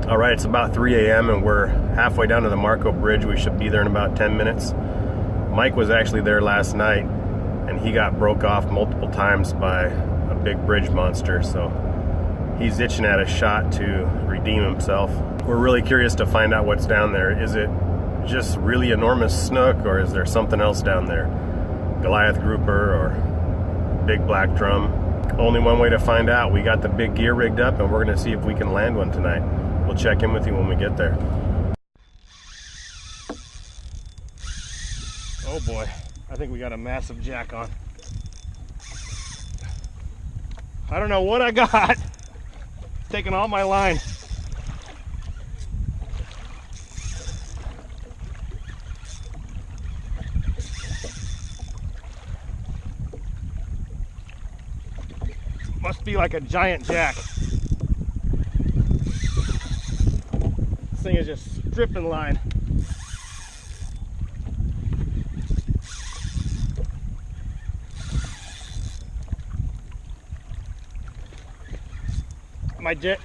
All right, it's about 3 a.m. and we're halfway down to the Marco Bridge. We should be there in about 10 minutes. Mike was actually there last night and he got broke off multiple times by a big bridge monster, so he's itching at a shot to redeem himself. We're really curious to find out what's down there. Is it just really enormous snook, or is there something else down there? Goliath grouper or big black drum? Only one way to find out. We got the big gear rigged up and we're gonna see if we can land one tonight. We'll check in with you when we get there. Oh boy, I think we got a massive jack on. I don't know what I got. It's taking all my line. Must be like a giant jack. This thing is just stripping line.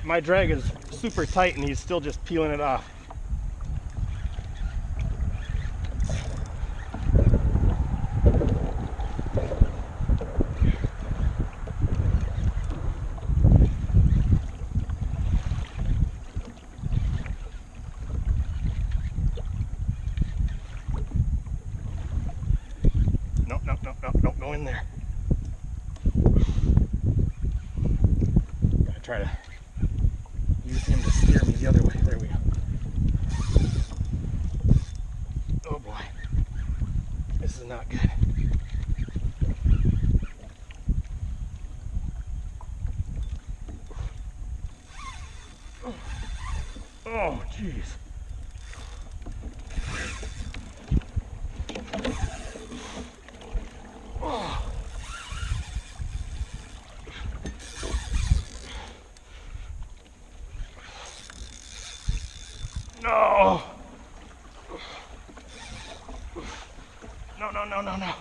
My drag is super tight and he's still just peeling it off. No, don't go in there. Gotta try to use him to steer me the other way. There we go. Oh boy, this is not good. Oh jeez. No. No.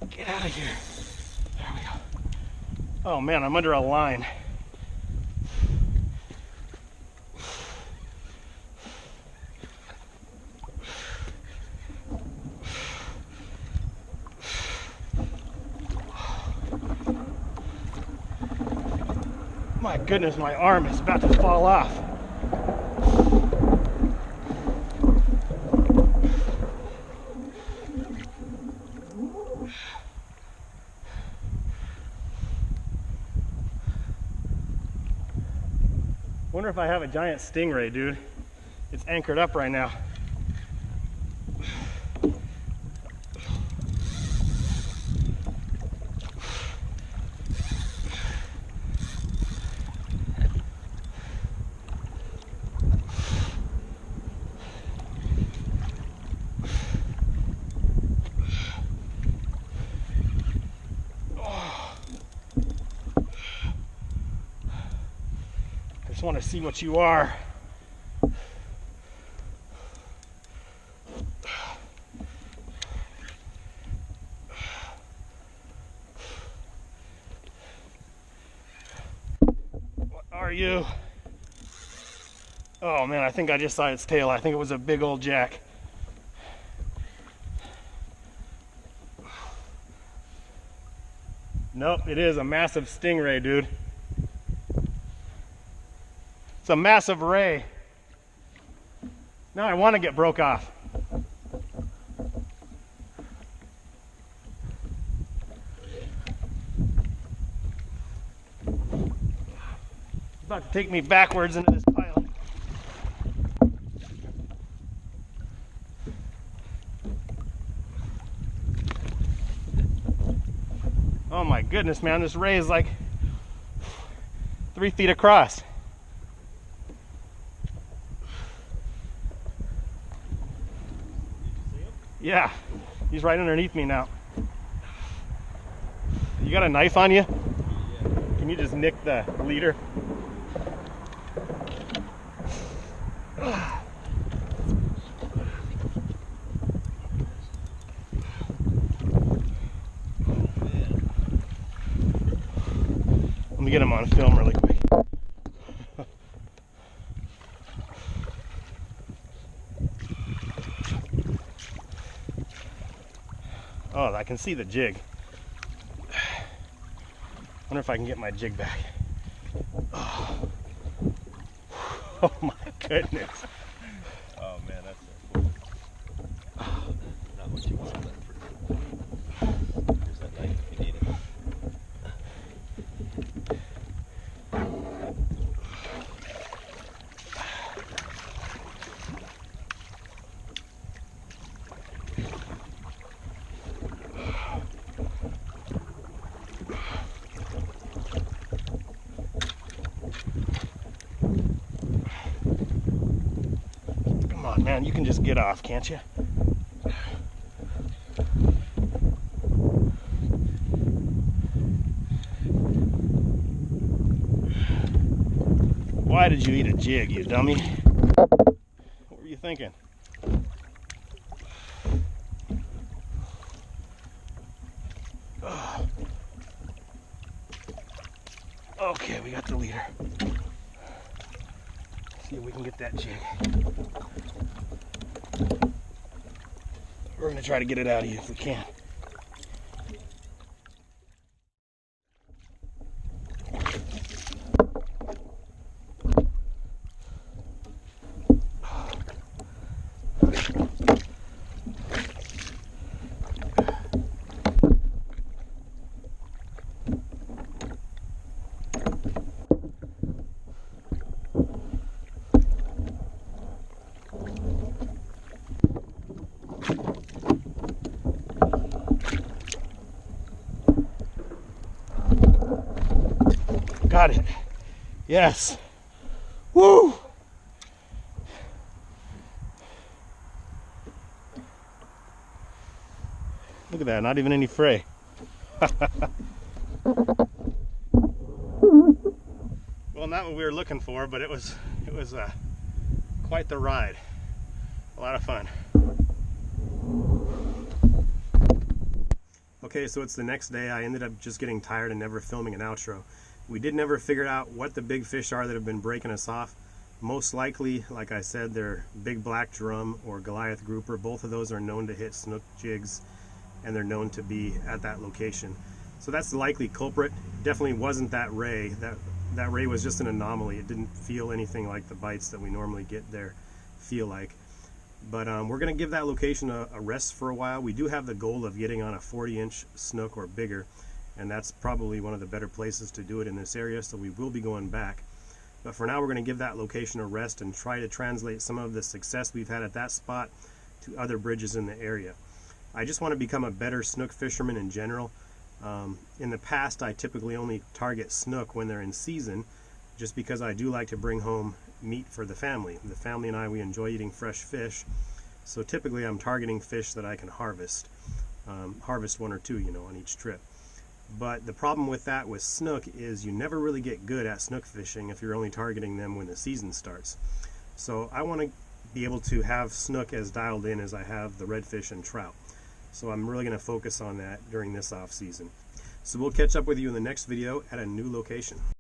Get out of here. There we go. Oh man, I'm under a line. My goodness, my arm is about to fall off. Wonder if I have a giant stingray, dude. It's anchored up right now. I just want to see what you are. What are you? Oh man, I think I just saw its tail. I think it was a big old jack. Nope, it is a massive stingray, dude. It's a massive ray. Now I want to get broke off. It's about to take me backwards into this pile. Oh my goodness, man, this ray is like 3 feet across. Yeah, he's right underneath me now. You got a knife on you? Yeah. Can you just nick the leader? Let me get him on film really quick. Oh, I can see the jig. Wonder if I can get my jig back. Oh, oh my goodness. Oh man, that's so cool. Not what you want, but pretty cool. Here's that knife if you need it. Come on, man, you can just get off, can't you? Why did you eat a jig, you dummy? What were you thinking? Okay, we got the leader. See if we can get that jig. We're gonna try to get it out of you if we can. Got it. Yes. Woo! Look at that, not even any fray. Well, not what we were looking for, but it was quite the ride. A lot of fun. Okay, so it's the next day. I ended up just getting tired and never filming an outro. We did never figure out what the big fish are that have been breaking us off. Most likely, like I said, they're big black drum or Goliath grouper. Both of those are known to hit snook jigs, and they're known to be at that location. So that's the likely culprit. Definitely wasn't that ray. That ray was just an anomaly. It didn't feel anything like the bites that we normally get there feel like. But we're going to give that location a rest for a while. We do have the goal of getting on a 40-inch snook or bigger, and that's probably one of the better places to do it in this area, so we will be going back. But for now, we're going to give that location a rest and try to translate some of the success we've had at that spot to other bridges in the area. I just want to become a better snook fisherman in general. In the past, I typically only target snook when they're in season, just because I do like to bring home meat for the family. The family and I, we enjoy eating fresh fish, so typically I'm targeting fish that I can harvest. Harvest 1 or 2, you know, on each trip. But the problem with that with snook is you never really get good at snook fishing if you're only targeting them when the season starts. So I want to be able to have snook as dialed in as I have the redfish and trout. So I'm really going to focus on that during this off season. So we'll catch up with you in the next video at a new location.